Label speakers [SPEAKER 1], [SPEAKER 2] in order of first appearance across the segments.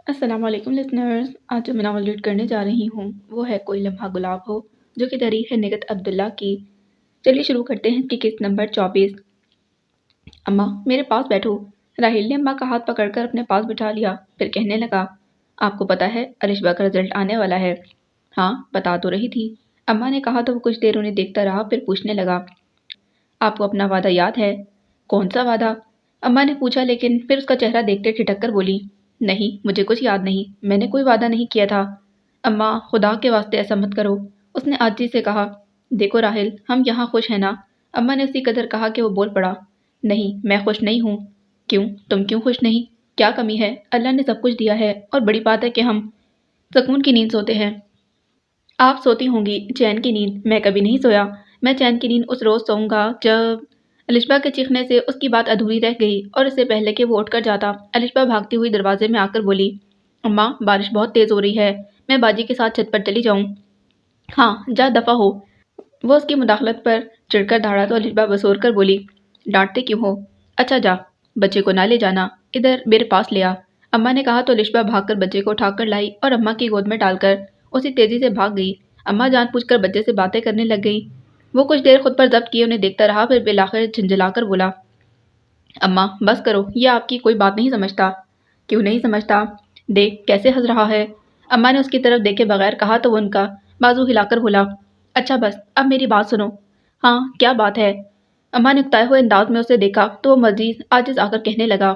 [SPEAKER 1] السلام علیکم لسنرز، آج جو میں ناول ریڈ کرنے جا رہی ہوں وہ ہے کوئی لمحہ گلاب ہو، جو کہ تحریر ہے نگت عبداللہ کی۔ چلیے شروع کرتے ہیں اس کی قسط نمبر 24۔ اماں میرے پاس بیٹھو۔ راہیل نے اماں کا ہاتھ پکڑ کر اپنے پاس بٹھا لیا، پھر کہنے لگا، آپ کو پتہ ہے ارشبا کا رزلٹ آنے والا ہے؟ ہاں بتا تو رہی تھی، اماں نے کہا تو وہ کچھ دیر انہیں دیکھتا رہا، پھر پوچھنے لگا، آپ کو اپنا وعدہ یاد ہے؟ کون سا وعدہ؟ اماں نے پوچھا، لیکن پھر اس کا چہرہ دیکھتے ٹھٹک کر بولی، نہیں مجھے کچھ یاد نہیں، میں نے کوئی وعدہ نہیں کیا تھا۔ اماں خدا کے واسطے ایسا مت کرو، اس نے عاجزی سے کہا۔ دیکھو راہل، ہم یہاں خوش ہیں نا؟ اماں نے اسی قدر کہا کہ وہ بول پڑا، نہیں میں خوش نہیں ہوں۔ کیوں؟ تم کیوں خوش نہیں؟ کیا کمی ہے؟ اللہ نے سب کچھ دیا ہے، اور بڑی بات ہے کہ ہم سکون کی نیند سوتے ہیں۔ آپ سوتی ہوں گی چین کی نیند، میں کبھی نہیں سویا۔ میں چین کی نیند اس روز سوؤں گا جب… الشبا کے چیخنے سے اس کی بات ادھوری رہ گئی، اور اس سے پہلے کہ وہ اٹھ کر جاتا، الشبا بھاگتی ہوئی دروازے میں آ کر بولی، اماں بارش بہت تیز ہو رہی ہے، میں باجی کے ساتھ چھت پر چلی جاؤں؟ ہاں جا دفع ہو۔ وہ اس کی مداخلت پر چڑھ کر دھاڑا تو الشبا بسور کر بولی، ڈانٹتے کیوں ہو؟ اچھا جا، بچے کو نہ لے جانا، ادھر میرے پاس لے آ۔ اماں نے کہا تو الشبا بھاگ کر بچے کو اٹھا کر لائی اور اماں کی گود میں ڈال کر اسی تیزی سے بھاگ گئی۔ اماں جان پوچھ کر بچے سے باتیں کرنے لگ گئی۔ وہ کچھ دیر خود پر ضبط کیے انہیں دیکھتا رہا، پھر بالآخر جھنجھلا کر بولا، اماں بس کرو، یہ آپ کی کوئی بات نہیں سمجھتا۔ کیوں نہیں سمجھتا؟ دیکھ کیسے ہنس رہا ہے۔ اماں نے اس کی طرف دیکھے بغیر کہا تو وہ ان کا بازو ہلا کر بولا، اچھا بس اب میری بات سنو۔ ہاں کیا بات ہے؟ اماں نے اکتائے ہوئے انداز میں اسے دیکھا تو وہ مزید عاجز آ کر کہنے لگا،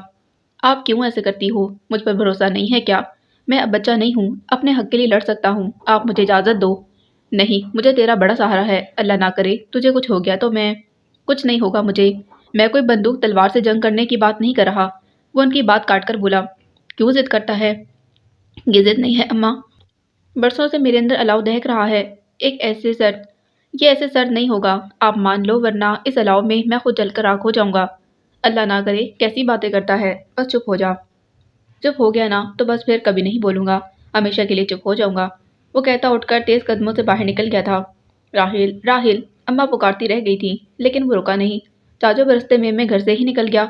[SPEAKER 1] آپ کیوں ایسے کرتی ہو؟ مجھ پر بھروسہ نہیں ہے کیا؟ میں اب بچہ نہیں ہوں، اپنے حق کے لیے لڑ سکتا ہوں، آپ مجھے اجازت دو۔ نہیں، مجھے تیرا بڑا سہارا ہے، اللہ نہ کرے تجھے کچھ ہو گیا تو میں… کچھ نہیں ہوگا مجھے، میں کوئی بندوق تلوار سے جنگ کرنے کی بات نہیں کر رہا۔ وہ ان کی بات کاٹ کر بولا، کیوں ضد کرتا ہے؟ یہ ضد نہیں ہے اماں، برسوں سے میرے اندر الاؤ دہک رہا ہے، یہ ایسے سرد نہیں ہوگا، آپ مان لو، ورنہ اس الاؤ میں میں خود جل کر راکھ ہو جاؤں گا۔ اللہ نہ کرے، کیسی باتیں کرتا ہے، بس چپ ہو جا۔ چپ ہو گیا نا تو بس پھر کبھی نہیں بولوں گا، ہمیشہ کے لیے چپ ہو جاؤں گا۔ وہ کہتا اٹھ کر تیز قدموں سے باہر نکل گیا تھا۔ راہیل راہیل، اماں پکارتی رہ گئی تھی، لیکن وہ رکا نہیں۔ چاچو برستے میں گھر سے ہی نکل گیا۔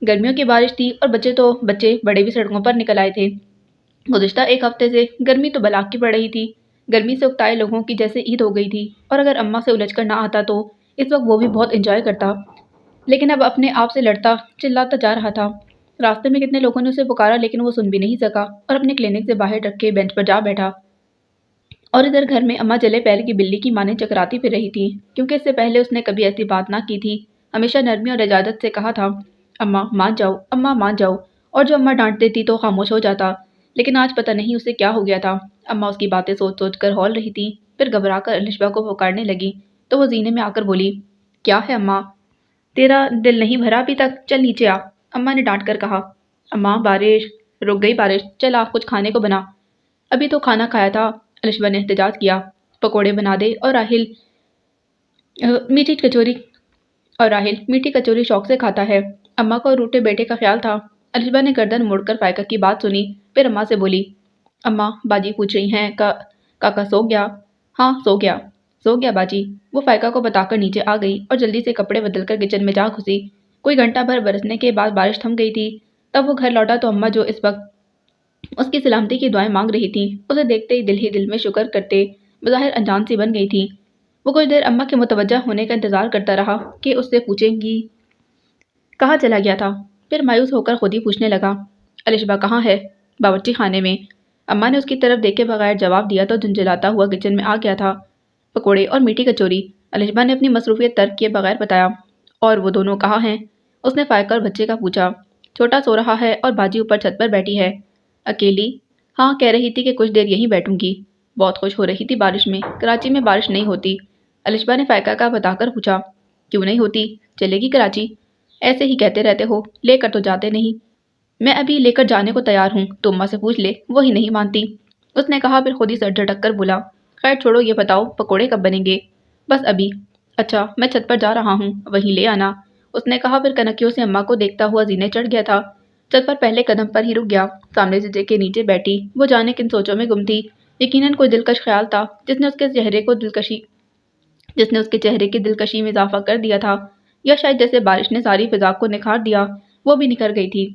[SPEAKER 1] گرمیوں کی بارش تھی اور بچے بڑے بھی سڑکوں پر نکل آئے تھے۔ گزشتہ ایک ہفتے سے گرمی تو بلاک کی پڑ رہی تھی، گرمی سے اکتائے لوگوں کی جیسے عید ہو گئی تھی، اور اگر اماں سے الجھ کر نہ آتا تو اس وقت وہ بھی بہت انجوائے کرتا، لیکن اب اپنے آپ سے لڑتا چلاتا جا رہا تھا۔ راستے میں کتنے لوگوں نے اسے پکارا، لیکن وہ سن بھی نہیں سکا اور اپنے کلینک سے باہر رکھ کے بینچ پر جا بیٹھا۔ اور ادھر گھر میں اماں جلے پیر کی بلی کی مانے چکراتی پھر رہی تھی، کیونکہ اس سے پہلے اس نے کبھی ایسی بات نہ کی تھی، ہمیشہ نرمی اور اجازت سے کہا تھا، اماں مان جاؤ، اماں مان جاؤ، اور جو اماں ڈانٹ دیتی تو خاموش ہو جاتا، لیکن آج پتہ نہیں اسے کیا ہو گیا تھا۔ اماں اس کی باتیں سوچ سوچ کر ہول رہی تھی، پھر گھبرا کر الشبا کو پکارنے لگی تو وہ زینے میں آ کر بولی، کیا ہے اماں؟ تیرا دل نہیں بھرا ابھی تک؟ چل نیچے آ، اماں نے ڈانٹ کر کہا۔ اماں بارش… رک گئی بارش، چل آ کچھ کھانے کو بنا۔ ابھی تو کھانا کھایا تھا، الشبا نے احتجاج کیا۔ پکوڑے بنا دے، راہل میٹھی کچوری شوق سے کھاتا ہے۔ اماں کو روٹے بیٹے کا خیال تھا۔ الشبا نے گردن موڑ کر فائقہ کی بات سنی، پھر اماں سے بولی، اماں باجی پوچھ رہی ہیں کاکا سو گیا؟ ہاں سو گیا باجی۔ وہ فائقہ کو بتا کر نیچے آ گئی اور جلدی سے کپڑے بدل کر کچن میں جا گھسی۔ کوئی گھنٹہ بھر برسنے کے بعد بارش تھم گئی تھی۔ تب وہ گھر لوٹا تو اماں جو اس وقت اس کی سلامتی کی دعائیں مانگ رہی تھیں، اسے دیکھتے ہی دل میں شکر کرتے بظاہر انجان سی بن گئی تھی۔ وہ کچھ دیر اماں کے متوجہ ہونے کا انتظار کرتا رہا کہ اس سے پوچھیں گی کہاں چلا گیا تھا، پھر مایوس ہو کر خود ہی پوچھنے لگا، الشبا کہاں ہے؟ باورچی خانے میں۔ اماں نے اس کی طرف دیکھے بغیر جواب دیا تو جھنجھلاتا ہوا کچن میں آ گیا تھا۔ پکوڑے اور میٹھی کچوری، الشبا نے اپنی مصروفیت ترک کیے بغیر بتایا۔ اور وہ دونوں کہاں ہیں؟ اس نے فائقہ اور بچے کا پوچھا۔ چھوٹا سو رہا ہے اور باجی اوپر چھت پر بیٹھی ہے۔ اکیلی؟ ہاں، کہہ رہی تھی کہ کچھ دیر یہیں بیٹھوں گی۔ بہت خوش ہو رہی تھی بارش میں، کراچی میں بارش نہیں ہوتی۔ الشبا نے فائقہ کا بتا کر پوچھا، کیوں نہیں ہوتی؟ چلے گی کراچی؟ ایسے ہی کہتے رہتے ہو، لے کر تو جاتے نہیں۔ میں ابھی لے کر جانے کو تیار ہوں، تو اماں سے پوچھ لے، وہی نہیں مانتی، اس نے کہا، پھر خود ہی سر جھٹک کر بولا، خیر چھوڑو، یہ بتاؤ پکوڑے کب بنیں گے؟ بس ابھی۔ اچھا میں چھت پر جا رہا ہوں، وہیں لے آنا، اس نے کہا، پھر کنکیوں سے اماں کو دیکھتا ہوا زینے چڑھ گیا تھا۔ چھت پر پہلے قدم پر ہی رک گیا، سامنے سے کے نیچے بیٹھی وہ جانے کن سوچوں میں گم تھی۔ یقیناً کوئی دلکش خیال تھا جس نے اس کے چہرے کی دلکشی میں اضافہ کر دیا تھا، یا شاید جیسے بارش نے ساری فضا کو نکھار دیا، وہ بھی نکھر گئی تھی۔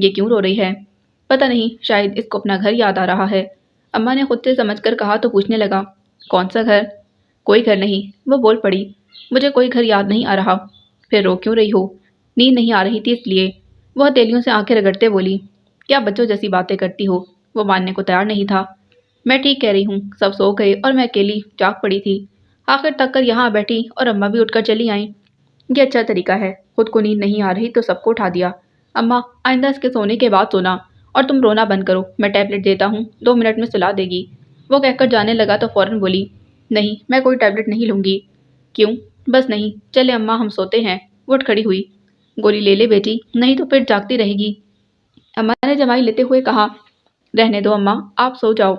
[SPEAKER 1] یہ کیوں رو رہی ہے؟ پتہ نہیں، شاید اس کو اپنا گھر یاد آ رہا ہے، اماں نے خود سے سمجھ کر کہا تو پوچھنے لگا، کون سا گھر؟ کوئی گھر نہیں، وہ بول پڑی، مجھے کوئی گھر یاد نہیں آ رہا۔ پھر رو کیوں رہی ہو؟ نیند نہیں آ رہی تھی اس لیے، وہ ہتھیلیوں سے آنکھیں رگڑتے بولی۔ کیا بچوں جیسی باتیں کرتی ہو؟ وہ ماننے کو تیار نہیں تھا۔ میں ٹھیک کہہ رہی ہوں، سب سو گئے اور میں اکیلی جاگ پڑی تھی، آخر تک کر یہاں بیٹھی اور اماں بھی اٹھ کر چلی آئیں۔ یہ اچھا طریقہ ہے، خود کو نیند نہیں آ رہی تو سب کو اٹھا دیا۔ اماں، آئندہ اس کے سونے کے بعد سونا، اور تم رونا بند کرو، میں ٹیبلٹ دیتا ہوں، 2 منٹ میں سلا دے گی۔ وہ کہہ کر جانے لگا تو فوراً بولی، نہیں، میں کوئی ٹیبلٹ نہیں لوں گی۔ کیوں؟ بس نہیں، چلے اماں ہم سوتے ہیں۔ وہ اٹھ کھڑی ہوئی۔ گولی لے لے بیٹی، نہیں تو پھر جاگتی رہے گی، اماں نے جمائی لیتے ہوئے کہا۔ رہنے دو اماں، آپ سو جاؤ،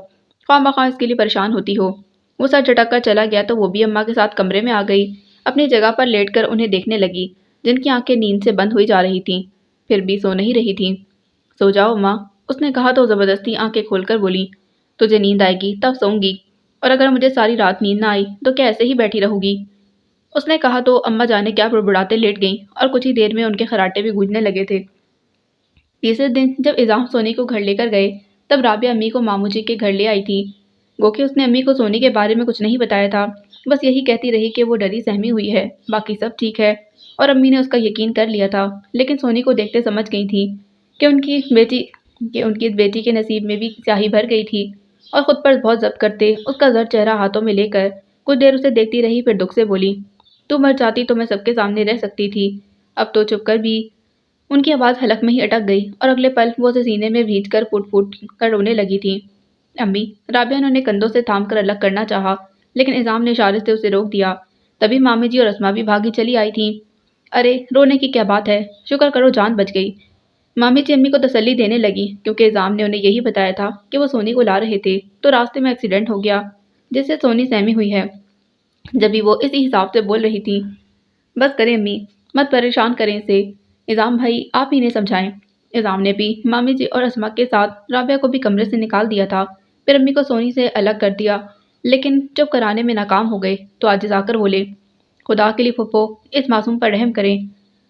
[SPEAKER 1] خواہ مخواہ اس کے لیے پریشان ہوتی ہو۔ وہ سر جھٹک کر چلا گیا تو وہ بھی اماں کے ساتھ کمرے میں آ گئی، اپنی جگہ پر لیٹ کر انہیں دیکھنے لگی، جن کی آنکھیں نیند سے بند ہوئی جا رہی تھیں، پھر بھی سو نہیں رہی تھیں۔ سو جاؤ اماں، اس نے کہا تو زبردستی آنکھیں کھول کر بولی، تجھے نیند آئے گی تب سوؤں گی، اور اگر مجھے ساری رات نیند نہ آئی تو کیا ایسے ہی بیٹھی رہوں گی؟ اس نے کہا تو اماں جانے کیا بڑبڑاتے لیٹ گئیں اور کچھ ہی دیر میں ان کے خراٹے بھی گونجنے لگے تھے۔ تیسرے دن جب اعظام سونی کو گھر لے کر گئے تب رابعہ امی کو ماموں جی کے گھر لے آئی تھی۔ گو کہ اس نے امی کو سونی کے بارے میں کچھ نہیں بتایا تھا، بس یہی کہتی رہی کہ وہ ڈری سہمی ہوئی ہے، باقی سب ٹھیک ہے، اور امی نے اس کا یقین کر لیا تھا، لیکن سونی کو دیکھتے سمجھ گئی تھی کہ ان کی بیٹی کے نصیب میں بھی سیاہی بھر گئی تھی، اور خود پر بہت ضبط کرتے اس کا زرد چہرہ ہاتھوں میں لے کر کچھ دیر اسے دیکھتی رہی، پھر دکھ سے بولی، تو مر جاتی تو میں سب کے سامنے رہ سکتی تھی، اب تو چپ کر بھی۔ ان کی آواز حلق میں ہی اٹک گئی اور اگلے پل وہ اسے سینے میں بھیج کر پھوٹ پھوٹ کر رونے لگی تھی۔ امی، رابعہ نے انہیں کندھوں سے تھام کر الگ کرنا چاہا، لیکن اعظام نے اشارے سے اسے روک دیا۔ تبھی مامی جی اور اسما بھی بھاگی چلی آئی تھیں۔ ارے رونے کی کیا بات ہے، شکر کرو جان بچ گئی، مامی جی امی کو تسلی دینے لگی، کیونکہ اعظام نے انہیں یہی بتایا تھا کہ وہ سونی کو لا رہے تھے تو راستے میں ایکسیڈنٹ ہو گیا، جس سے سونی سہمی ہوئی ہے۔ جبھی وہ اسی حساب سے بول رہی تھی۔ بس کریں امی، مت پریشان کریں اسے، اعظام بھائی آپ ہی نے سمجھائیں۔ اعظام نے بھی مامی جی اور اسما کے ساتھ رابعہ کو بھی کمرے سے نکال دیا تھا، پھر امی کو سونی سے الگ کر دیا، لیکن چپ کرانے میں ناکام ہو گئے تو عاجز آ کر بولے، خدا کے لیے پھپھو اس معصوم پر رحم کریں،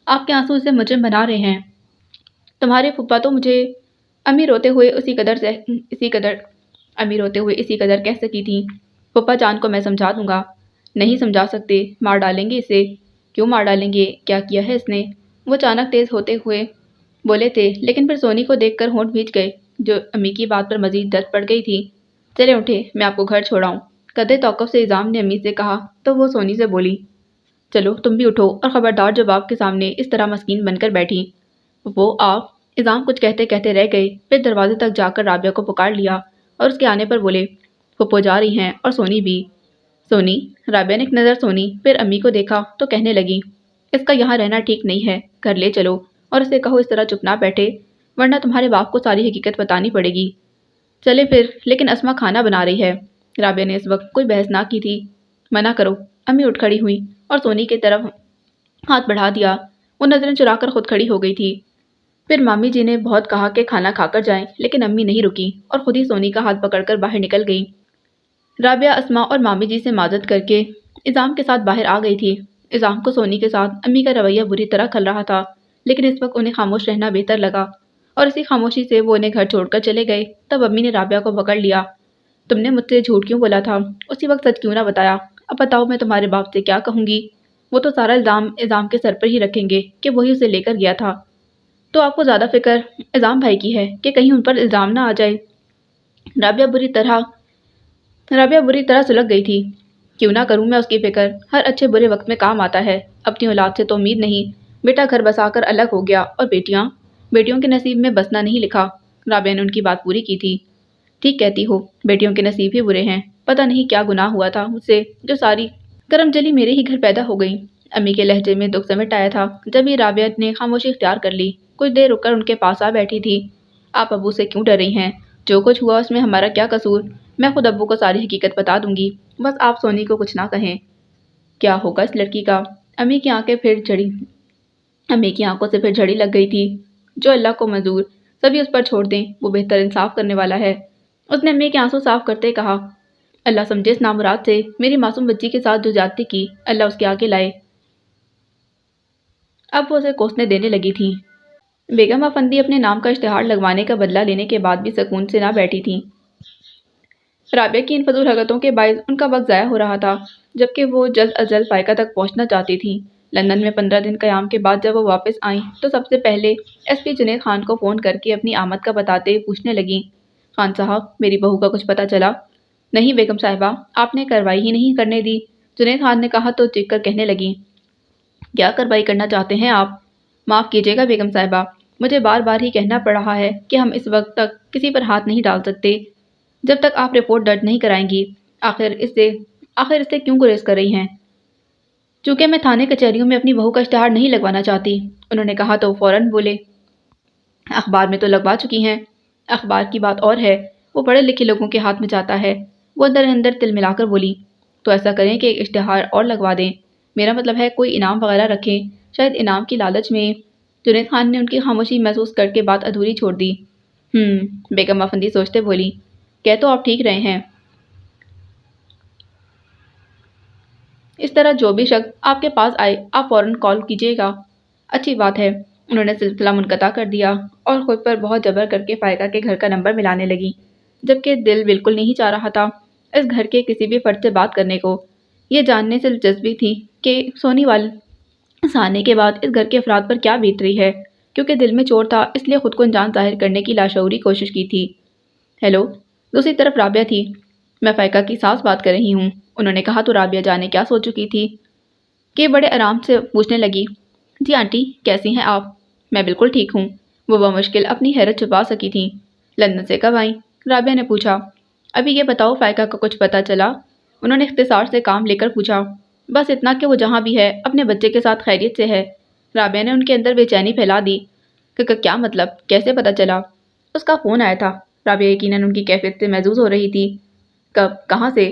[SPEAKER 1] آپ کے آنسو اسے مجرم بنا رہے ہیں، تمہارے پھپھا تو مجھے امی روتے ہوئے اسی قدر کہہ سکی تھیں، پھپھا جان کو میں سمجھا دوں گا۔ نہیں سمجھا سکتے، مار ڈالیں گے اسے۔ کیوں مار ڈالیں گے، کیا کیا ہے اس نے؟ وہ اچانک تیز ہوتے ہوئے بولے تھے، لیکن پھر سونی کو دیکھ کر ہونٹ بھیج گئے، جو امی کی بات پر مزید درد پڑ گئی تھی۔ چلے اٹھے، میں آپ کو گھر چھوڑاؤں، قدرے توقف سے اعظام نے امی سے کہا تو وہ سونی سے بولی، چلو تم بھی اٹھو، اور خبردار جب آپ کے سامنے اس طرح مسکین بن کر بیٹھی۔ وہ آپ اعظام کچھ کہتے کہتے رہ گئے، پھر دروازے تک جا کر رابعہ کو پکار لیا اور اس کے آنے پر بولے، پھپھو جا رہی ہیں اور سونی بھی۔ سونی؟ رابعہ نے ایک نظر سونی پھر امی کو دیکھا تو کہنے لگی، اس کا یہاں رہنا ٹھیک نہیں ہے، گھر لے چلو، اور اسے کہو اس طرح چپ نہ بیٹھے، ورنہ تمہارے باپ کو ساری حقیقت بتانی پڑے گی۔ چلے پھر، لیکن اسما کھانا بنا رہی ہے۔ رابعہ نے اس وقت کوئی بحث نہ کی تھی۔ منع کرو۔ امی اٹھ کھڑی ہوئی اور سونی کی طرف ہاتھ بڑھا دیا، وہ نظریں چرا کر خود کھڑی ہو گئی تھی۔ پھر مامی جی نے بہت کہا کہ کھانا کھا کر جائیں، لیکن امی نہیں رکی اور خود ہی سونی کا ہاتھ پکڑ کر باہر نکل گئی۔ رابعہ اسما اور مامی جی سے معذرت کر کے اعظام کے ساتھ باہر آ گئی تھی۔ اعظام کو سونی کے ساتھ امی کا رویہ بری طرح کھل رہا تھا، لیکن اس وقت انہیں خاموش رہنا بہتر لگا، اور اسی خاموشی سے وہ انہیں گھر چھوڑ کر چلے گئے۔ تب امی نے رابعہ کو پکڑ لیا، تم نے مجھ سے جھوٹ کیوں بولا تھا، اسی وقت سچ کیوں نہ بتایا، اب بتاؤ میں تمہارے باپ سے کیا کہوں گی، وہ تو سارا الزام اعظام کے سر پر ہی رکھیں گے کہ وہی اسے لے کر گیا تھا، تو آپ کو زیادہ فکر اعظام بھائی کی ہے کہ کہیں ان پر الزام نہ آ جائے۔ رابعہ بری طرح سلگ گئی تھی۔ کیوں نہ کروں میں اس کی فکر، ہر اچھے برے وقت میں کام آتا ہے، اپنی اولاد سے تو امید نہیں، بیٹا گھر بسا کر الگ ہو گیا، اور بیٹیوں کے نصیب میں بسنا نہیں لکھا۔ رابعہ نے ان کی بات پوری کی تھی۔ ٹھیک کہتی ہو، بیٹیوں کے نصیب ہی برے ہیں، پتہ نہیں کیا گناہ ہوا تھا مجھ سے جو ساری کرم جلی میرے ہی گھر پیدا ہو گئی۔ امی کے لہجے میں دکھ سمیٹ آیا تھا، جب ہی رابعہ نے خاموشی اختیار کر لی، کچھ دیر رک کر ان کے پاس آ بیٹھی تھی۔ آپ ابو سے کیوں ڈر رہی ہیں، جو کچھ ہوا اس میں ہمارا کیا قصور، میں خود ابو کو ساری حقیقت بتا دوں گی، بس آپ سونی کو کچھ نہ کہیں۔ کیا ہوگا اس لڑکی کا؟ امی کی آنکھوں سے پھر جھڑی لگ گئی تھی۔ جو اللہ کو منظور، سبھی اس پر چھوڑ دیں، وہ بہتر انصاف کرنے والا ہے، اس نے امی کے آنسو صاف کرتے کہا۔ اللہ سمجھے اس نامراد سے میری معصوم بچی کے ساتھ جو زیادتی کی، اللہ اس کے آگے لائے۔ اب وہ اسے کوسنے دینے لگی تھی۔ بیگم افندی اپنے نام کا اشتہار لگوانے کا بدلہ لینے کے بعد بھی سکون سے نہ بیٹھی تھیں۔ رابعہ کی ان فضول حرکتوں کے باعث ان کا وقت ضائع ہو رہا تھا، جبکہ وہ جلد از جلد فائقہ تک پہنچنا چاہتی تھیں۔ لندن میں 15 دن قیام کے بعد جب وہ واپس آئیں تو سب سے پہلے ایس پی جنید خان کو فون کر کے اپنی آمد کا بتاتے پوچھنے لگیں، خان صاحب، میری بہو کا کچھ پتہ چلا؟ نہیں بیگم صاحبہ، آپ نے کارروائی ہی نہیں کرنے دی، جنید خان نے کہا تو چیخ کر کہنے لگیں۔ کیا کارروائی کرنا چاہتے ہیں آپ؟ معاف کیجیے گا بیگم صاحبہ، مجھے بار بار ہی کہنا پڑ رہا ہے کہ ہم اس وقت تک کسی پر ہاتھ نہیں ڈال سکتے جب تک آپ رپورٹ درج نہیں کرائیں گی۔ آخر اس سے کیوں گریز کر رہی ہیں؟ چونکہ میں تھانے کچہریوں میں اپنی بہو کا اشتہار نہیں لگوانا چاہتی، انہوں نے کہا تو فوراً بولے۔ اخبار میں تو لگوا چکی ہیں۔ اخبار کی بات اور ہے، وہ پڑھے لکھے لوگوں کے ہاتھ میں جاتا ہے۔ وہ اندر اندر تل ملا کر بولی، تو ایسا کریں کہ ایک اشتہار اور لگوا دیں، میرا مطلب ہے کوئی انعام وغیرہ رکھیں، شاید انعام کی لالچ میں۔ جنید خان نے ان کی خاموشی محسوس کر کے بات ادھوری چھوڑ دی۔ بیگم افندی سوچتے بولی، کہہ تو آپ ٹھیک رہے ہیں، اس طرح جو بھی شخص آپ کے پاس آئے آپ فوراً کال کیجیے گا۔ اچھی بات ہے، انہوں نے سلسلہ منقطع کر دیا اور خود پر بہت جبر کر کے فائقہ کے گھر کا نمبر ملانے لگی، جبکہ دل بالکل نہیں چاہ رہا تھا اس گھر کے کسی بھی فرد سے بات کرنے کو۔ یہ جاننے سے دلچسپی تھی کہ سونی والے آنے کے بعد اس گھر کے افراد پر کیا بیت رہی ہے، کیونکہ دل میں چوٹ تھا اس لیے خود کو انجان ظاہر کرنے کی لاشعوری کوشش کی تھی۔ ہیلو، دوسری طرف رابعہ تھی۔ میں فائقہ کی ساس بات کر رہی ہوں، انہوں نے کہا تو رابعہ جانے کیا سوچ چکی تھی کہ بڑے آرام سے پوچھنے لگی، جی آنٹی کیسی ہیں آپ؟ میں بالکل ٹھیک ہوں۔ وہ بمشکل اپنی حیرت چھپا سکی تھیں۔ لندن سے کب آئیں؟ رابعہ نے پوچھا۔ ابھی یہ بتاؤ فائقہ کا کچھ پتہ چلا؟ انہوں نے اختصار سے کام لے کر پوچھا۔ بس اتنا کہ وہ جہاں بھی ہے اپنے بچے کے ساتھ خیریت سے ہے۔ رابعہ نے ان کے اندر بے چینی پھیلا دی کہ کیا مطلب، کیسے پتہ چلا؟ اس کا فون آیا تھا۔ رابعہ یقیناً ان کی کیفیت سے محظوظ ہو رہی تھی۔ کب، کہاں سے؟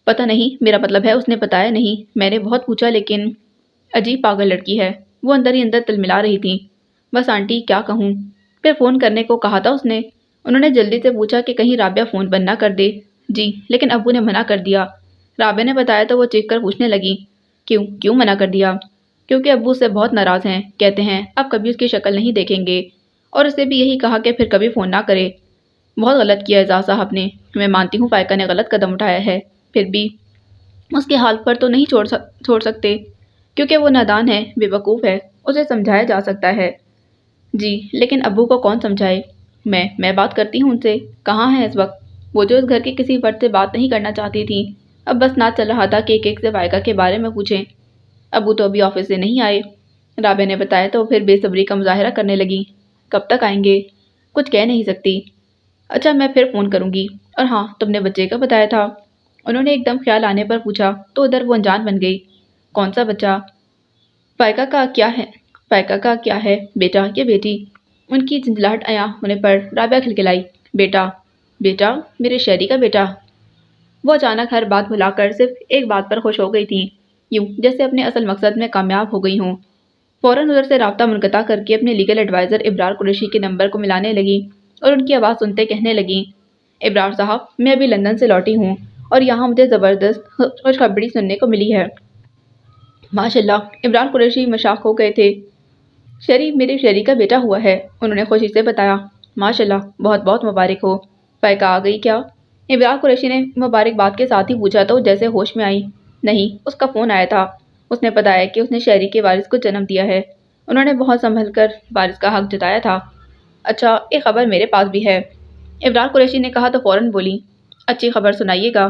[SPEAKER 1] پتہ نہیں، میرا مطلب ہے اس نے بتایا نہیں، میں نے بہت پوچھا لیکن عجیب پاگل لڑکی ہے، وہ اندر ہی اندر تلملا رہی تھی۔ بس آنٹی کیا کہوں، پھر فون کرنے کو کہا تھا اس نے؟ انہوں نے جلدی سے پوچھا کہ کہیں رابعہ فون بند نہ کر دے۔ جی، لیکن ابو نے منع کر دیا۔ رابعہ نے بتایا تو وہ چیخ کر پوچھنے لگی، کیوں منع کر دیا؟ کیونکہ ابو سے بہت ناراض ہیں، کہتے ہیں اب کبھی اس کی شکل نہیں دیکھیں گے، اور اسے بھی یہی کہا کہ پھر کبھی فون نہ کرے۔ بہت غلط کیا اعزاز صاحب نے، میں مانتی ہوں فائقہ نے غلط قدم اٹھایا ہے، پھر بھی اس کے حال پر تو نہیں چھوڑ سکتے، کیونکہ وہ نادان ہے، بے وقوف ہے، اسے سمجھایا جا سکتا ہے۔ جی، لیکن ابو کو کون سمجھائے؟ میں بات کرتی ہوں ان سے، کہاں ہیں اس وقت؟ وہ جو اس گھر کے کسی فرد سے بات نہیں کرنا چاہتی تھی، اب بس نہ چل رہا تھا کہ ایک سے فائقہ کے بارے میں پوچھیں۔ ابو تو ابھی آفس سے نہیں آئے، رابعہ نے بتایا تو پھر بے صبری کا مظاہرہ کرنے لگی۔ کب تک آئیں گے؟ کچھ کہہ نہیں سکتی۔ اچھا میں پھر فون کروں گی، اور ہاں تم نے بچے کا بتایا تھا؟ انہوں نے ایک دم خیال آنے پر پوچھا تو ادھر وہ انجان بن گئی۔ کون سا بچہ؟ فائقہ کا کیا ہے، بیٹا یا بیٹی؟ ان کی جھنجھلاہٹ عیاں ہونے پر رابعہ کھلکھلائی، بیٹا، میرے شہری کا بیٹا۔ وہ اچانک ہر بات بھلا کر صرف ایک بات پر خوش ہو گئی تھیں، یوں جیسے اپنے اصل مقصد میں کامیاب ہو گئی ہوں۔ فوراً ادھر سے رابطہ منقطع کر کے اپنے لیگل ایڈوائزر ابرار قریشی کے نمبر کو ملانے لگی اور ان کی آواز سنتے کہنے لگیں، ابرار صاحب، میں ابھی لندن سے لوٹی ہوں اور یہاں مجھے زبردست خوشخبری سننے کو ملی ہے۔ ماشاءاللہ، ابرار قریشی مشاق ہو گئے تھے۔ میرے شہری کا بیٹا ہوا ہے، انہوں نے خوشی سے بتایا۔ ماشاءاللہ، بہت بہت مبارک ہو۔ فائقہ آ گئی کیا؟ ابرار قریشی نے مبارکباد کے ساتھ ہی پوچھا تو جیسے ہوش میں آئی۔ نہیں، اس کا فون آیا تھا، اس نے بتایا کہ اس نے شہری کے وارث کو جنم دیا ہے۔ انہوں نے بہت سنبھل کر وارث کا حق جتایا تھا۔ اچھا، ایک خبر میرے پاس بھی ہے، ابرار قریشی نے کہا تو فوراً بولی، اچھی خبر سنائیے گا۔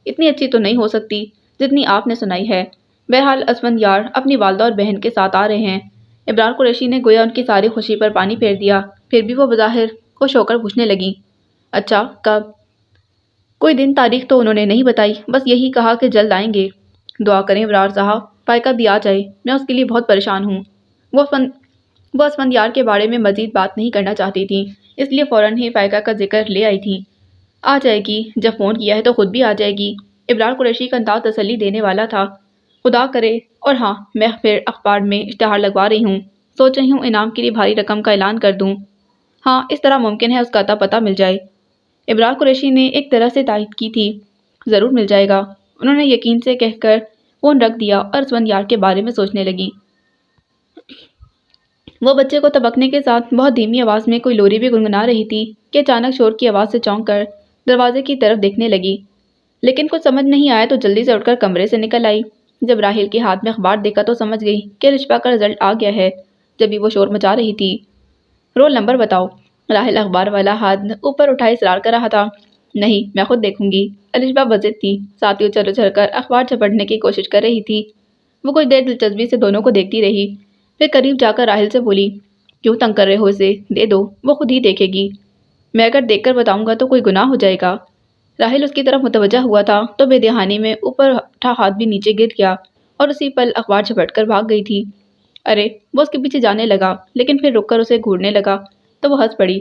[SPEAKER 1] اتنی اچھی تو نہیں ہو سکتی جتنی آپ نے سنائی ہے۔ بہرحال اسفندیار اپنی والدہ اور بہن کے ساتھ آ رہے ہیں۔ ابرار قریشی نے گویا ان کی ساری خوشی پر پانی پھیر دیا، پھر بھی وہ بظاہر خوش ہو کر پوچھنے لگیں، اچھا کب؟ کوئی دن تاریخ تو انہوں نے نہیں بتائی، بس یہی کہا کہ جلد آئیں گے۔ دعا کریں ابرار صاحب فائقہ بھی آ جائے، میں اس کے لیے بہت پریشان ہوں۔ وہ اسفندیار کے بارے میں مزید بات نہیں کرنا چاہتی تھیں، اس لیے فوراً ہی فائقہ کا ذکر لے آئی تھیں۔ آ جائے گی، جب فون کیا ہے تو خود بھی آ جائے گی۔ ابرار قریشی کا انداز تسلی دینے والا تھا۔ خدا کرے، اور ہاں میں پھر اخبار میں اشتہار لگوا رہی ہوں، سوچ رہی ہوں انعام کے لیے بھاری رقم کا اعلان کر دوں۔ ہاں اس طرح ممکن ہے اس کا اتا پتہ مل جائے۔ ابرار قریشی نے ایک طرح سے تائید کی تھی، ضرور مل جائے گا، انہوں نے یقین سے کہہ کر فون رکھ دیا اور اسفندیار کے بارے میں سوچنے لگیں۔ وہ بچے کو تبکنے کے ساتھ بہت دھیمی آواز میں کوئی لوری بھی گنگنا رہی تھی کہ اچانک شور کی آواز سے چونک کر دروازے کی طرف دیکھنے لگی، لیکن کچھ سمجھ نہیں آیا تو جلدی سے اٹھ کر کمرے سے نکل آئی۔ جب راحیل کے ہاتھ میں اخبار دیکھا تو سمجھ گئی کہ رشبہ کا رزلٹ آ گیا ہے، جبھی وہ شور مچا رہی تھی۔ رول نمبر بتاؤ۔ راحیل اخبار والا ہاتھ اوپر اٹھائے اصرار کر رہا تھا۔ نہیں، میں خود دیکھوں گی۔ الشبہ بضد تھی، ساتھ ہی اچھل اچھل کر اخبار جھپٹنے کی کوشش کر رہی تھی۔ وہ کچھ دیر دلچسپی سے دونوں کو دیکھتی رہی، پھر قریب جا کر راحیل سے بولی، کیوں تنگ کر رہے ہو اسے؟ دے دو، وہ خود ہی دیکھے گی۔ میں اگر دیکھ کر بتاؤں گا تو کوئی گناہ ہو جائے گا۔ راحیل اس کی طرف متوجہ ہوا تھا تو بے دہانی میں اوپر اٹھا ہاتھ بھی نیچے گر گیا اور اسی پل اخبار جھپٹ کر بھاگ گئی تھی۔ ارے، وہ اس کے پیچھے جانے لگا، لیکن پھر رک کر اسے گھورنے لگا تو وہ ہنس پڑی۔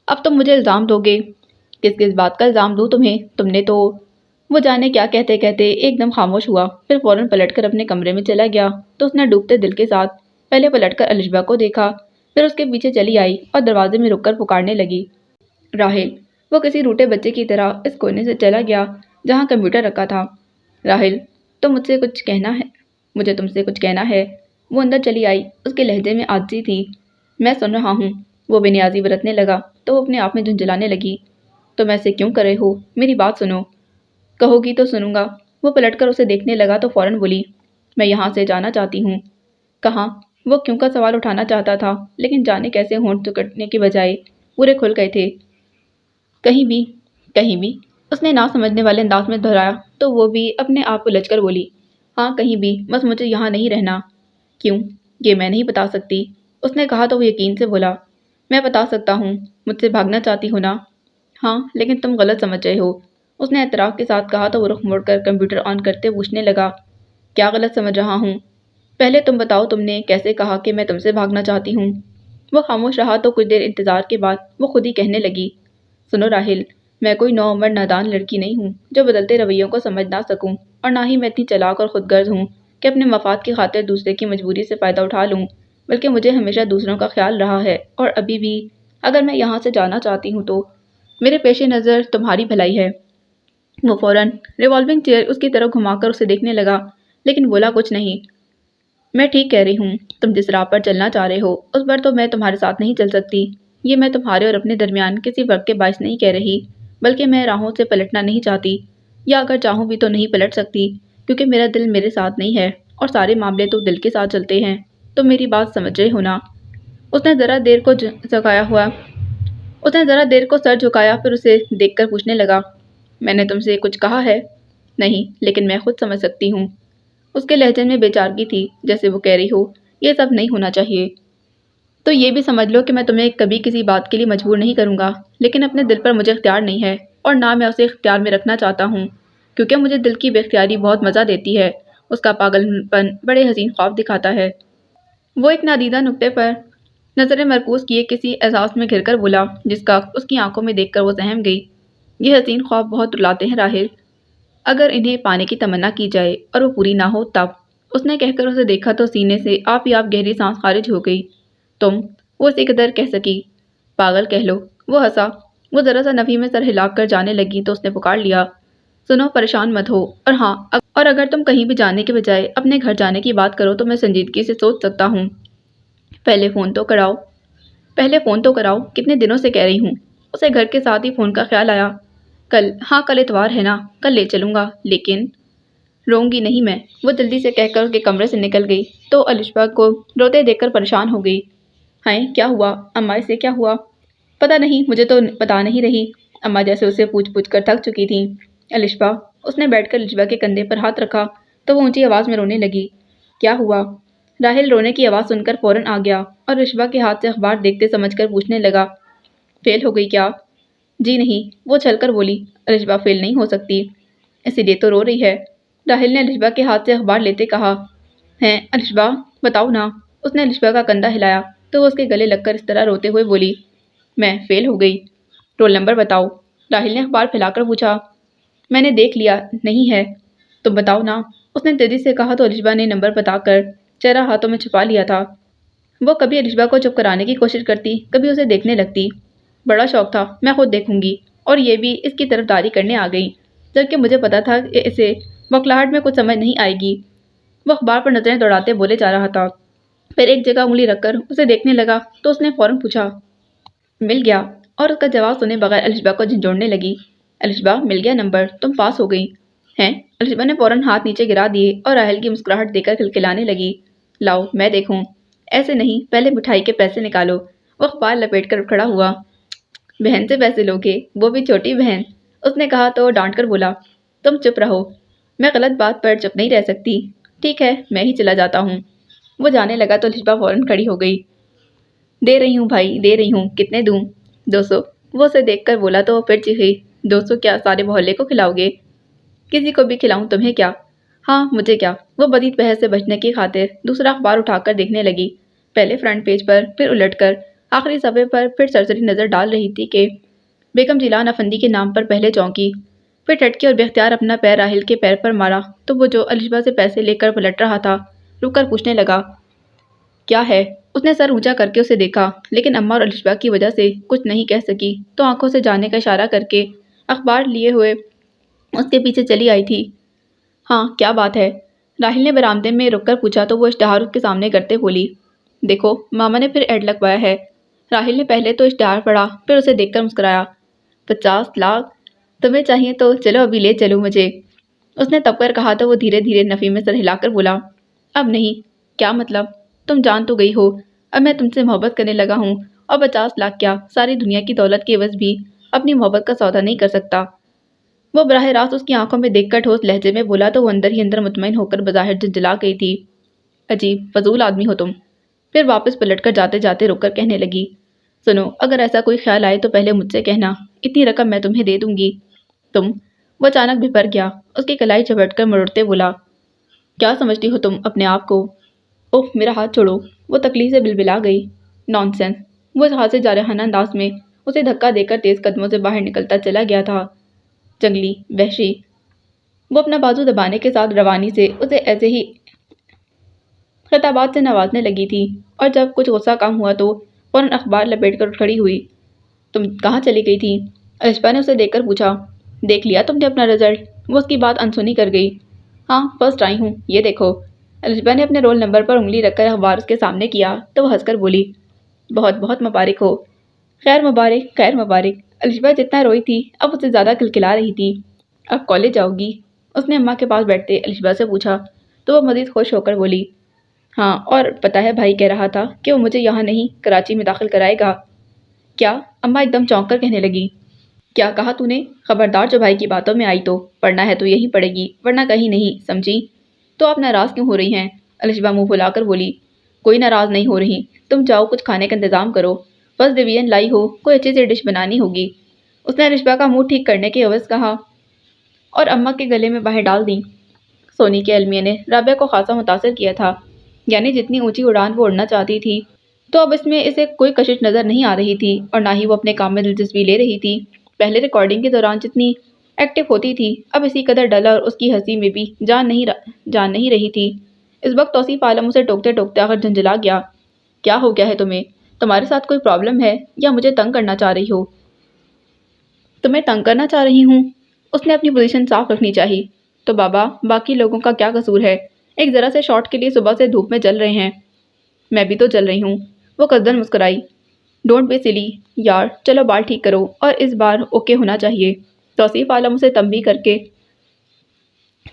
[SPEAKER 1] اب تم مجھے الزام دو گے؟ کس کس بات کا الزام دوں تمہیں؟ تم نے تو… وہ جانے کیا کہتے کہتے ایک دم خاموش ہوا، پھر فوراً پلٹ کر اپنے کمرے میں چلا گیا تو اس نے ڈوبتے دل کے ساتھ پہلے پلٹ کر الشبہ کو دیکھا، پھر اس کے پیچھے چلی آئی اور دروازے میں رک کر پکارنے لگی، راحیل۔ وہ کسی روٹے بچے کی طرح اس کونے سے چلا گیا جہاں کمپیوٹر رکھا تھا۔ راحیل، تم مجھ سے کچھ کہنا ہے؟ مجھے تم سے کچھ کہنا ہے۔ وہ اندر چلی آئی، اس کے لہجے میں عاجزی تھی۔ میں سن رہا ہوں۔ وہ بے نیازی برتنے لگا تو وہ اپنے آپ میں جھنجھلانے لگی، تم ایسے کیوں کر رہے ہو؟ میری بات سنو۔ کہو گی تو سنوں گا۔ وہ پلٹ کر اسے دیکھنے لگا تو فوراً بولی، میں یہاں سے جانا چاہتی ہوں۔ کہاں؟ وہ کیوں کا سوال اٹھانا چاہتا تھا، لیکن جانے کیسے ہونٹ سکڑنے کے بجائے پورے کھل گئے تھے۔ کہیں بھی؟ کہیں بھی؟ اس نے نہ سمجھنے والے انداز میں دہرایا تو وہ بھی اپنے آپ کو لچ کر بولی، ہاں کہیں بھی، بس مجھے یہاں نہیں رہنا۔ کیوں؟ یہ میں نہیں بتا سکتی، اس نے کہا تو وہ یقین سے بولا، میں بتا سکتا ہوں، مجھ سے بھاگنا چاہتی ہو نا؟ ہاں، لیکن تم غلط سمجھ رہے ہو، اس نے اعتراف کے ساتھ کہا تو وہ رخ موڑ کر کمپیوٹر آن کرتے پوچھنے لگا، کیا غلط سمجھ رہا ہوں؟ پہلے تم بتاؤ تم نے کیسے کہا کہ میں تم سے بھاگنا چاہتی ہوں؟ وہ خاموش رہا تو کچھ دیر انتظار کے بعد وہ خود ہی کہنے لگی، سنو راحیل، میں کوئی نوعمر نادان لڑکی نہیں ہوں جو بدلتے رویوں کو سمجھ نہ سکوں، اور نہ ہی میں اتنی چلاک اور خود غرض ہوں کہ اپنے مفاد کی خاطر دوسرے کی مجبوری سے فائدہ اٹھا لوں، بلکہ مجھے ہمیشہ دوسروں کا خیال رہا ہے، اور ابھی بھی اگر میں یہاں سے جانا چاہتی ہوں تو میرے پیش نظر تمہاری بھلائی ہے۔ وہ فوراً ریوالونگ چیئر اس کی طرف گھما کر اسے دیکھنے لگا، لیکن بولا کچھ نہیں۔ میں ٹھیک کہہ رہی ہوں، تم جس راہ پر چلنا چاہ رہے ہو اس پر تو میں تمہارے ساتھ نہیں چل سکتی۔ یہ میں تمہارے اور اپنے درمیان کسی فرق کے باعث نہیں کہہ رہی، بلکہ میں راہوں سے پلٹنا نہیں چاہتی، یا اگر چاہوں بھی تو نہیں پلٹ سکتی، کیونکہ میرا دل میرے ساتھ نہیں ہے، اور سارے معاملے تو دل کے ساتھ چلتے ہیں۔ تم میری بات سمجھ رہے ہو نا؟ اس نے ذرا دیر کو سر جھکایا، پھر اسے دیکھ کر پوچھنے لگا، میں نے تم سے کچھ کہا ہے؟ نہیں، لیکن میں خود سمجھ سکتی ہوں۔ اس کے لہجے میں بے چارگی تھی، جیسے وہ کہہ رہی ہو، یہ سب نہیں ہونا چاہیے۔ تو یہ بھی سمجھ لو کہ میں تمہیں کبھی کسی بات کے لیے مجبور نہیں کروں گا، لیکن اپنے دل پر مجھے اختیار نہیں ہے، اور نہ میں اسے اختیار میں رکھنا چاہتا ہوں، کیونکہ مجھے دل کی بے اختیاری بہت مزہ دیتی ہے، اس کا پاگل پن بڑے حسین خواب دکھاتا ہے۔ وہ ایک نادیدہ نقطے پر نظریں مرکوز کیے کسی احساس میں گھر کر بولا جس کا اس کی آنکھوں میں دیکھ کر وہ سہم گئی، یہ حسین خواب بہت رلاتے ہیں راحیل، اگر انہیں پانے کی تمنا کی جائے اور وہ پوری نہ ہو تب۔ اس نے کہہ کر اسے دیکھا تو سینے سے آپ ہی آپ گہری سانس خارج ہو گئی۔ تم… وہ اسی قدر کہہ سکی، پاگل کہہ لو۔ وہ ہنسا۔ وہ ذرا سا نفی میں سر ہلا کر جانے لگی تو اس نے پکار لیا، سنو، پریشان مت ہو، اور ہاں، اور اگر تم کہیں بھی جانے کے بجائے اپنے گھر جانے کی بات کرو تو میں سنجیدگی سے سوچ سکتا ہوں۔ پہلے فون تو کراؤ، کتنے دنوں سے کہہ رہی ہوں۔ اسے گھر کے ساتھ ہی فون کا خیال آیا، کل اتوار ہے نا، کل لے چلوں گا، لیکن روؤں گی نہیں میں، وہ جلدی سے کہہ کر اس کے کمرے سے نکل گئی تو الشبہ کو روتے دیکھ کر پریشان ہو گئی۔ ہائے، کیا ہوا اماں، اسے کیا ہوا؟ پتہ نہیں، مجھے تو بتا نہیں رہی۔ اماں جیسے اسے پوچھ پوچھ کر تھک چکی تھیں۔ الشبہ، اس نے بیٹھ کر الشبہ کے کندھے پر ہاتھ رکھا تو وہ اونچی آواز میں رونے لگی۔ کیا ہوا؟ راحیل رونے کی آواز سن کر فوراً آ گیا اور الشبہ کے ہاتھ سے اخبار دیکھتے سمجھ کر پوچھنے لگا، فیل ہو گئی کیا؟ جی نہیں، وہ چھل کر بولی، الشبہ فیل نہیں ہو سکتی، اسی لیے تو رو رہی ہے۔ راحیل نے الشبہ کے ہاتھ سے اخبار لیتے کہا، ہیں الشبہ، بتاؤ نا۔ اس نے الشبہ کا کندھا ہلایا تو وہ اس کے گلے لگ کر اس طرح روتے ہوئے بولی، میں فیل ہو گئی۔ رول نمبر بتاؤ۔ راحیل نے اخبار پھیلا کر پوچھا۔ میں نے دیکھ لیا، نہیں ہے۔ تم بتاؤ نا، اس نے تیزی سے کہا تو الشبہ نے نمبر بتا کر چہرہ ہاتھوں میں چھپا لیا تھا۔ وہ کبھی الشبہ کو چپ کرانے کی کوشش کرتی، کبھی اسے دیکھنے لگتی۔ بڑا شوق تھا، میں خود دیکھوں گی، اور یہ بھی اس کی طرفداری کرنے آ گئی، جبکہ مجھے پتا تھا کہ اسے بوکھلاہٹ میں کچھ سمجھ نہیں آئے گی۔ وہ اخبار پر نظریں دوڑاتے بولے جا رہا تھا، پھر ایک جگہ انگلی رکھ کر اسے دیکھنے لگا تو اس نے فوراً پوچھا، مل گیا؟ اور اس کا جواب سنے بغیر الشبا کو جھنجھوڑنے لگی۔ الشبا، مل گیا نمبر، تم پاس ہو گئی ہیں؟ الشبا نے فوراً ہاتھ نیچے گرا دیے اور راحل کی مسکراہٹ دیکھ کر کھلکھلانے لگی۔ لاؤ میں دیکھوں۔ ایسے نہیں، پہلے مٹھائی کے پیسے نکالو۔ وہ اخبار لپیٹ کر کھڑا ہوا۔ بہن سے پیسے لوگے؟ وہ بھی چھوٹی بہن؟ اس نے کہا تو ڈانٹ کر بولا، تم چپ رہو، میں غلط بات پر چپ نہیں رہ سکتی۔ ٹھیک ہے، میں ہی چلا جاتا ہوں۔ وہ جانے لگا تو الشبا فوراً کھڑی ہو گئی۔ دے رہی ہوں بھائی، دے رہی ہوں، کتنے دوں؟ 200۔ وہ اسے دیکھ کر بولا تو پھر چیخی، 200 کیا سارے محلے کو کھلاؤ گے؟ کسی کو بھی کھلاؤں، تمہیں کیا؟ ہاں مجھے کیا؟ وہ بدید بحث سے بچنے کی خاطر دوسرا اخبار اٹھا کر دیکھنے لگی، پہلے فرنٹ پیج پر، پھر الٹ کر آخری صفحے پر، پھر سرسری نظر ڈال رہی تھی کہ بیگم جیلان افندی کے نام پر پہلے چونکی، پھر ٹھٹکی اور بے اختیار اپنا پیر راحل کے پیر پر مارا تو وہ جو الشبا سے پیسے لے کر پلٹ رہا تھا رک کر پوچھنے لگا، کیا ہے؟ اس نے سر اونچا کر کے اسے دیکھا لیکن اماں اور الشبا کی وجہ سے کچھ نہیں کہہ سکی تو آنکھوں سے جانے کا اشارہ کر کے اخبار لیے ہوئے اس کے پیچھے چلی آئی تھی۔ ہاں کیا بات ہے؟ راحل نے برآمدے میں رک کر پوچھا تو وہ اشتہار اس کے سامنے کرتے بولی، دیکھو ماما نے پھر ایڈ لگوایا ہے۔ راحل نے پہلے تو اشتہار پڑھا پھر اسے دیکھ کر مسکرایا، 50 لاکھ؟ تمہیں چاہیے تو چلو ابھی لے چلو مجھے۔ اس نے تب کر کہا تو وہ دھیرے دھیرے نفی میں سر ہلا کر بولا، اب نہیں۔ کیا مطلب؟ تم جان تو گئی ہو اب میں تم سے محبت کرنے لگا ہوں اور 50 لاکھ کیا ساری دنیا کی دولت کے عوض بھی اپنی محبت کا سودا نہیں کر سکتا۔ وہ براہ راست اس کی آنکھوں میں دیکھ کر ٹھوس لہجے میں بولا تو وہ اندر ہی اندر مطمئن ہو کر بظاہر جھنجھلا گئی تھی، عجیب فضول آدمی ہو تم۔ پھر واپس پلٹ کر جاتے جاتے رک کر کہنے لگی، سنو اگر ایسا کوئی خیال آئے تو پہلے مجھ سے کہنا، اتنی رقم میں تمہیں دے دوں گی۔ تم؟ وہ اچانک بھپر گیا، اس کی کلائی جھپٹ کر مروڑتے بولا، کیا سمجھتی ہو تم اپنے آپ کو؟ اوف میرا ہاتھ چھوڑو۔ وہ تکلیف سے بلبلا گئی، نان سینس۔ وہ اس ہاتھ سے جارحانہ انداز میں اسے دھکا دے کر تیز قدموں سے باہر نکلتا چلا گیا تھا، جنگلی وحشی۔ وہ اپنا بازو دبانے کے ساتھ روانی سے اسے ایسے ہی خطابات سے نوازنے لگی تھی اور جب کچھ غصہ کم ہوا تو فوراً اخبار لپیٹ کر کھڑی ہوئی۔ تم کہاں چلی گئی تھی؟ الشبا نے اسے دیکھ کر پوچھا۔ دیکھ لیا تم نے اپنا رزلٹ؟ وہ اس کی بات انسنی کر گئی۔ ہاں فرسٹ آئی ہوں، یہ دیکھو۔ الشبا نے اپنے رول نمبر پر انگلی رکھ کر اخبار اس کے سامنے کیا تو وہ ہنس کر بولی، بہت بہت مبارک ہو۔ خیر مبارک خیر مبارک۔ الشبا جتنا روئی تھی اب اسے زیادہ کھلکھلا رہی تھی۔ اب کالج جاؤ گی؟ اس نے اماں کے پاس بیٹھتے الشبا سے پوچھا تو وہ مزید خوش ہو کر بولی، ہاں، اور پتہ ہے بھائی کہہ رہا تھا کہ وہ مجھے یہاں نہیں کراچی میں داخل کرائے گا۔ کیا؟ اماں ایک دم چونک کر کہنے لگی، کیا کہا تو نے؟ خبردار جو بھائی کی باتوں میں آئی تو پڑھنا ہے تو یہی پڑھے گی ورنہ کہیں نہیں، سمجھی؟ تو آپ ناراض کیوں ہو رہی ہیں؟ الشبا منہ پھلا کر بولی، کوئی ناراض نہیں ہو رہی، تم جاؤ کچھ کھانے کا انتظام کرو، فرسٹ ڈویژن لائی ہو، کوئی اچھی سی ڈش بنانی ہوگی۔ اس نے الشبا کا منہ ٹھیک کرنے کے عوض کہا اور اماں کے گلے میں باہیں ڈال دیں۔ سونی کے المیہ نے رابعہ کو خاصا متاثر کیا تھا، یعنی جتنی اونچی اڑان وہ اڑنا چاہتی تھی تو اب اس میں اسے کوئی کشش نظر نہیں آ رہی تھی اور نہ ہی وہ اپنے کام میں دلچسپی لے رہی تھی۔ پہلے ریکارڈنگ کے دوران جتنی ایکٹیو ہوتی تھی اب اسی قدر ڈل اور اس کی ہنسی میں بھی جان نہیں رہی تھی۔ اس وقت توصیف عالم اسے ٹوکتے ٹوکتے آخر جھنجھلا گیا، کیا ہو گیا ہے تمہیں؟ تمہارے ساتھ کوئی پرابلم ہے یا مجھے تنگ کرنا چاہ رہی ہو؟ تمہیں تنگ کرنا چاہ رہی ہوں؟ اس نے اپنی پوزیشن صاف رکھنی چاہی، تو بابا باقی لوگوں کا کیا قصور ہے؟ ایک ذرا سے شاٹ کے لیے صبح سے دھوپ میں جل رہے ہیں۔ میں بھی تو جل رہی ہوں، وہ قصدن مسکرائی۔ ڈونٹ بی سلی یار، چلو بال ٹھیک کرو اور اس بار اوکے ہونا چاہیے۔ توصیف عالم اسے تنبیہ کر کے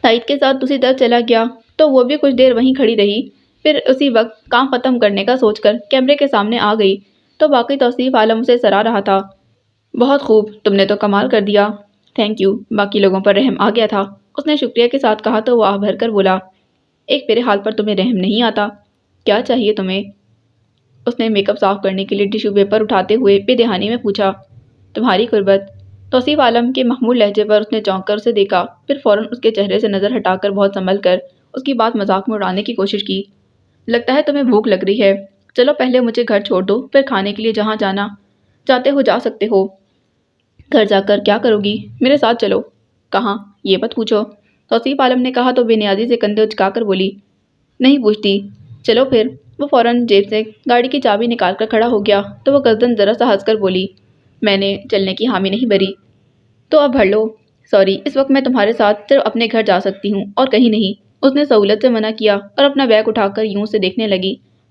[SPEAKER 1] تائید کے ساتھ دوسری طرف چلا گیا تو وہ بھی کچھ دیر وہیں کھڑی رہی، پھر اسی وقت کام ختم کرنے کا سوچ کر کیمرے کے سامنے آ گئی تو باقی توصیف عالم اسے سرا رہا تھا، بہت خوب، تم نے تو کمال کر دیا، تھینک یو۔ باقی لوگوں پر رحم آ گیا تھا، اس نے شکریہ کے ساتھ کہا تو وہ آہ بھر کر بولا، ایک میرے حال پر تمہیں رحم نہیں آتا؟ کیا چاہیے تمہیں؟ اس نے میک اپ صاف کرنے کے لیے ٹیشو پیپر اٹھاتے ہوئے بے دہانی میں پوچھا، تمہاری قربت۔ توصیف عالم کے محمول لہجے پر اس نے چونک کر اسے دیکھا پھر فوراً اس کے چہرے سے نظر ہٹا کر بہت سنبھل کر اس کی بات مذاق میں اڑانے کی کوشش کی، لگتا ہے تمہیں بھوک لگ رہی ہے، چلو پہلے مجھے گھر چھوڑ دو پھر کھانے کے لیے جہاں جانا چاہتے ہو جا سکتے ہو۔ گھر جا کر کیا کرو گی؟ میرے ساتھ چلو۔ کہاں؟ یہ مت پوچھو، توصیف عالم نے کہا تو بے نیازی سے کندھے اچکا کر بولی، نہیں پوچھتی، چلو پھر۔ وہ فوراً جیب سے گاڑی کی چابی نکال کر کھڑا ہو گیا تو وہ قصدن ذرا سا ہنس کر بولی، میں نے چلنے کی حامی نہیں بھری تو اب بھر لو۔ سوری، اس وقت میں تمہارے ساتھ صرف اپنے گھر جا سکتی ہوں اور کہیں نہیں۔ اس نے سہولت سے منع کیا اور اپنا بیگ اٹھا کر یوں سے دیکھنے لگی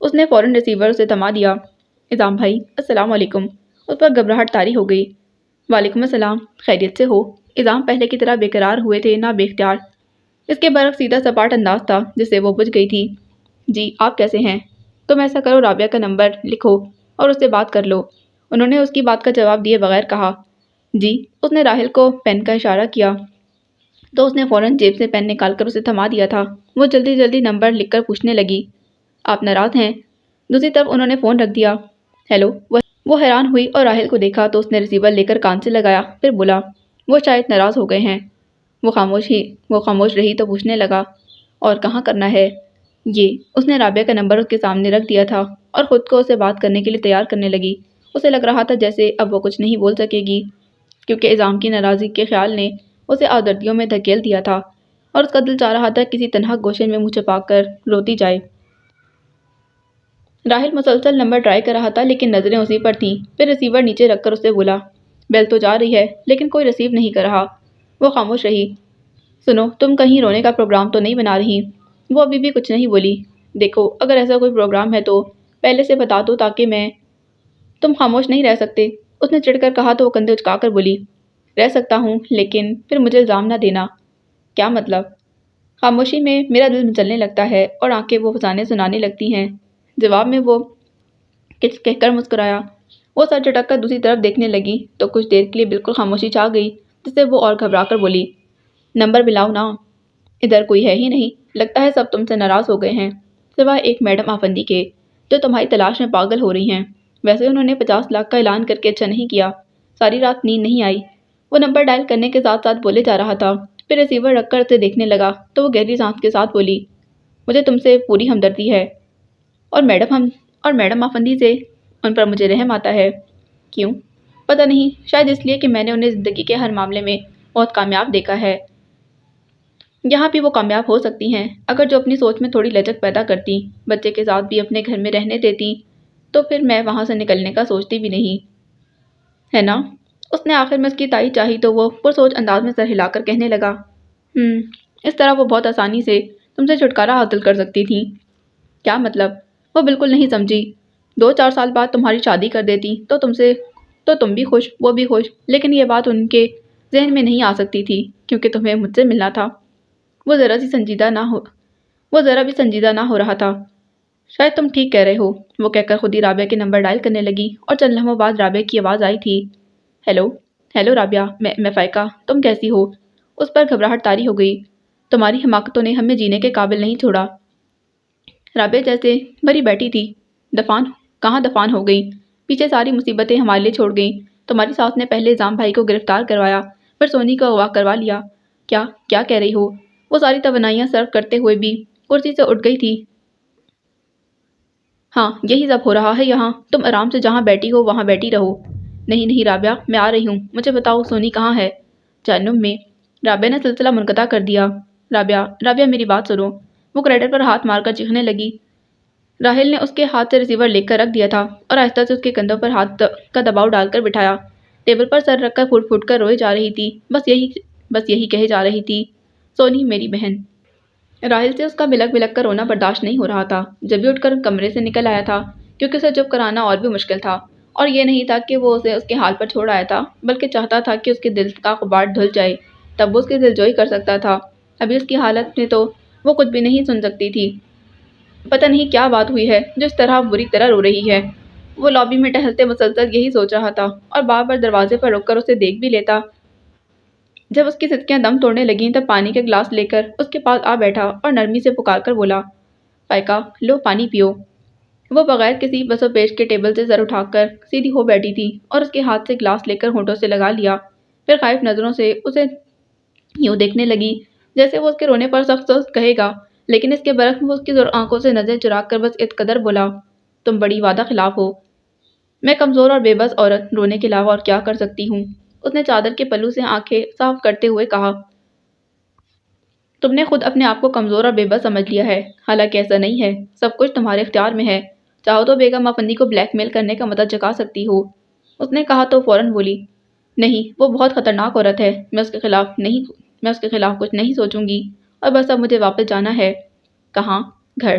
[SPEAKER 1] اس نے فوراً ریسیور اسے تھما دیا۔ اعظام بھائی السلام علیکم۔ اس پر گھبراہٹ طاری ہو گئی۔ وعلیکم السلام، خیریت سے ہو؟ اعظام پہلے کی طرح بے قرار ہوئے تھے نہ بے اختیار۔ اس کے برعکس سیدھا سپاٹ انداز تھا جس سے وہ بجھ گئی تھی۔ جی آپ کیسے ہیں؟ تم ایسا کرو، رابعہ کا نمبر لکھو اور اس سے بات کر لو۔ انہوں نے اس کی بات کا جواب دیے بغیر کہا۔ جی۔ اس نے راحل کو پین کا اشارہ کیا تو اس نے فوراً جیب سے پین نکال کر اسے تھما دیا تھا۔ وہ جلدی جلدی نمبر لکھ کر پوچھنے لگی، آپ ناراض ہیں؟ دوسری طرف انہوں نے فون رکھ دیا۔ ہیلو۔ وہ حیران ہوئی اور راحل کو دیکھا تو اس نے ریسیور لے کر کان سے لگایا، پھر بولا، وہ شاید ناراض ہو گئے ہیں۔ وہ خاموش رہی تو پوچھنے لگا، اور کہاں کرنا ہے؟ یہ۔ اس نے رابعہ کا نمبر اس کے سامنے رکھ دیا تھا اور خود کو اسے بات کرنے کے لیے تیار کرنے لگی۔ اسے لگ رہا تھا جیسے اب وہ کچھ نہیں بول سکے گی کیونکہ اعظام کی ناراضگی کے خیال نے اسے آزردیوں میں دھکیل دیا تھا اور اس کا دل چاہ رہا تھا کسی تنہا گوشے میں منہ چھپا کر روتی جائے۔ راحل مسلسل نمبر ٹرائی کر رہا تھا لیکن نظریں اسی پر تھیں۔ پھر ریسیور نیچے رکھ کر اسے بولا، بیل تو جا رہی ہے لیکن کوئی ریسیو نہیں کر رہا۔ وہ خاموش رہی۔ سنو، تم کہیں رونے کا پروگرام تو نہیں بنا رہی؟ وہ ابھی بھی کچھ نہیں بولی۔ دیکھو، اگر ایسا کوئی پروگرام ہے تو پہلے سے بتا دو تاکہ میں… تم خاموش نہیں رہ سکتے؟ اس نے چڑھ کر کہا تو وہ کندھے اچکا کر بولی، رہ سکتا ہوں لیکن پھر مجھے الزام نہ دینا۔ کیا مطلب؟ خاموشی میں میرا دل مچلنے لگتا ہے اور آنکھیں وہ فسانے سنانے لگتی ہیں۔ جواب میں وہ کچھ کہہ کر مسکرایا۔ وہ سر جھٹک کر دوسری طرف دیکھنے لگی تو کچھ دیر کے لیے بالکل خاموشی چھا گئی جس سے وہ اور گھبرا کر بولی، نمبر ملاؤ نا۔ ادھر کوئی ہے ہی نہیں، لگتا ہے سب تم سے ناراض ہو گئے ہیں سوائے ایک میڈم آفندی کے جو تمہاری تلاش میں پاگل ہو رہی ہیں۔ ویسے انہوں نے 50 لاکھ کا اعلان کر کے اچھا نہیں کیا۔ ساری رات نیند نہیں آئی۔ وہ نمبر ڈائل کرنے کے ساتھ ساتھ بولے جا رہا تھا۔ پھر ریسیور رکھ کر اسے دیکھنے لگا تو وہ گہری سانس کے ساتھ بولی، مجھے تم سے پوری ہمدردی ہے اور میڈم آفندی سے ان پر مجھے رحم آتا ہے۔ کیوں؟ پتہ نہیں، شاید اس لیے کہ میں نے انہیں زندگی کے ہر معاملے میں بہت کامیاب دیکھا ہے۔ یہاں بھی وہ کامیاب ہو سکتی ہیں اگر جو اپنی سوچ میں تھوڑی لچک پیدا کرتی، بچے کے ساتھ بھی اپنے گھر میں رہنے دیتی تو پھر میں وہاں سے نکلنے کا سوچتی بھی نہیں، ہے نا؟ اس نے آخر میں اس کی تائید چاہی تو وہ پرسوچ انداز میں سر ہلا کر کہنے لگا، اس طرح وہ بہت آسانی سے تم سے چھٹکارا حاصل کر سکتی تھی۔ کیا مطلب؟ وہ بالکل نہیں سمجھی۔ 2-4 سال بعد تمہاری شادی کر دیتی تو تم بھی خوش، وہ بھی خوش، لیکن یہ بات ان کے ذہن میں نہیں آ سکتی تھی کیونکہ تمہیں مجھ سے ملنا تھا۔ وہ ذرا بھی سنجیدہ نہ ہو رہا تھا۔ شاید تم ٹھیک کہہ رہے ہو، وہ کہہ کر خود ہی رابعہ کے نمبر ڈائل کرنے لگی اور چند لمحوں بعد رابعہ کی آواز آئی تھی، ہیلو رابعہ، میں فائقہ، تم کیسی ہو؟ اس پر گھبراہٹ طاری ہو گئی۔ تمہاری حماقتوں نے ہمیں جینے کے قابل نہیں چھوڑا۔ رابعہ جیسے بھری بیٹھی تھی، کہاں دفان ہو گئی؟ پیچھے ساری مصیبتیں ہمارے لیے چھوڑ گئیں۔ تمہاری ساس نے پہلے اعظام بھائی کو گرفتار کروایا، پھر سونی کو اغوا کروا لیا۔ کیا کہہ رہی ہو؟ وہ ساری توانائیاں صرف کرتے ہوئے بھی کرسی سے اٹھ گئی تھی۔ ہاں، یہی سب ہو رہا ہے یہاں۔ تم آرام سے جہاں بیٹھی ہو وہاں بیٹھی رہو۔ نہیں رابعہ، میں آ رہی ہوں، مجھے بتاؤ سونی کہاں ہے؟ جہنم میں۔ رابعہ نے سلسلہ منقطع کر دیا۔ رابعہ میری بات سنو۔ وہ کریڈٹ پر ہاتھ مار کر چیخنے لگی۔ راحل نے اس کے ہاتھ سے ریسیور لے کر رکھ دیا تھا اور آہستہ سے اس کے کندھوں پر ہاتھ کا دباؤ ڈال کر بٹھایا۔ ٹیبل پر سر رکھ کر پھوٹ پھوٹ کر روئے جا رہی تھی، بس یہی کہے جا رہی تھی، سونی میری بہن۔ راحل سے اس کا بلک بلک کر رونا برداشت نہیں ہو رہا تھا۔ جب بھی اٹھ کر کمرے سے نکل آیا تھا کیونکہ اسے چپ کرانا اور بھی مشکل تھا، اور یہ نہیں تھا کہ وہ اسے اس کے حال پر چھوڑ آیا تھا، بلکہ چاہتا تھا کہ اس کے دل کا غبار دھل جائے، تب وہ اس کی دلجوئی کر سکتا تھا۔ ابھی اس کی حالت میں تو وہ کچھ بھی نہیں سن سکتی تھی۔ پتہ نہیں کیا بات ہوئی ہے جو اس طرح بری طرح رو رہی ہے۔ وہ لابی میں ٹہلتے مسلسل یہی سوچ رہا تھا اور بار بار دروازے پر رک کر اسے دیکھ بھی لیتا۔ جب اس کی سدکیاں دم توڑنے لگیں تب پانی کے گلاس لے کر اس کے پاس آ بیٹھا اور نرمی سے پکار کر بولا، فائقہ، لو پانی پیو۔ وہ بغیر کسی بس و پیش کے ٹیبل سے سر اٹھا کر سیدھی ہو بیٹھی تھی اور اس کے ہاتھ سے گلاس لے کر ہونٹوں سے لگا لیا، پھر خائف نظروں سے اسے یوں دیکھنے لگی جیسے وہ اس کے رونے پر سخت سخت کہے گا، لیکن اس کے برعکس وہ اس کی آنکھوں سے نظر چرا کر بس اس قدر بولا، تم بڑی وعدہ خلاف ہو۔ میں کمزور اور بے بس عورت رونے کے علاوہ اور کیا کر سکتی ہوں؟ اس نے چادر کے پلو سے آنکھیں صاف کرتے ہوئے کہا، تم نے خود اپنے آپ کو کمزور اور بے بس سمجھ لیا ہے، حالانکہ ایسا نہیں ہے، سب کچھ تمہارے اختیار میں ہے، چاہو تو بیگم آفندی کو بلیک میل کرنے کا مدد چکا سکتی ہو۔ اس نے کہا تو فوراً بولی، نہیں، وہ بہت خطرناک عورت ہے، میں اس کے خلاف کچھ نہیں سوچوں گی، اور بس اب مجھے واپس جانا ہے۔ کہاں؟ گھر۔